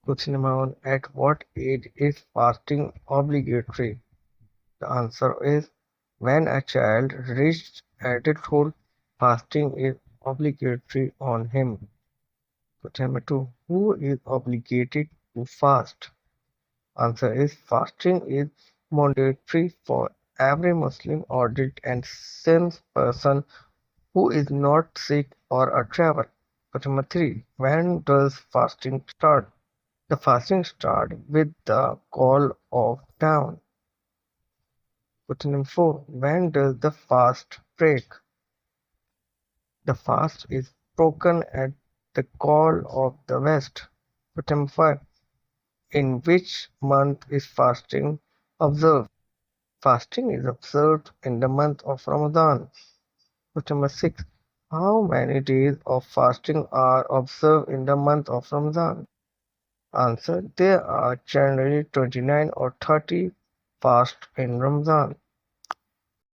Question number 1. At what age is fasting obligatory? The answer is when a child reached adulthood, fasting is obligatory on him. Question number 2. Who is obligated to fast? Answer is fasting is mandatory for every Muslim, adult and sane person who is not sick or a traveler. Question number 3. When does fasting start? The fasting starts with the call of dawn. Question number 4. When does the fast break? The fast is broken at the call of the West. Question number 5. In which month is fasting observed? Fasting is observed in the month of Ramadan. Question number 6. How many days of fasting are observed in the month of Ramadan? Answer. There are generally 29 or 30 fasts in Ramadan.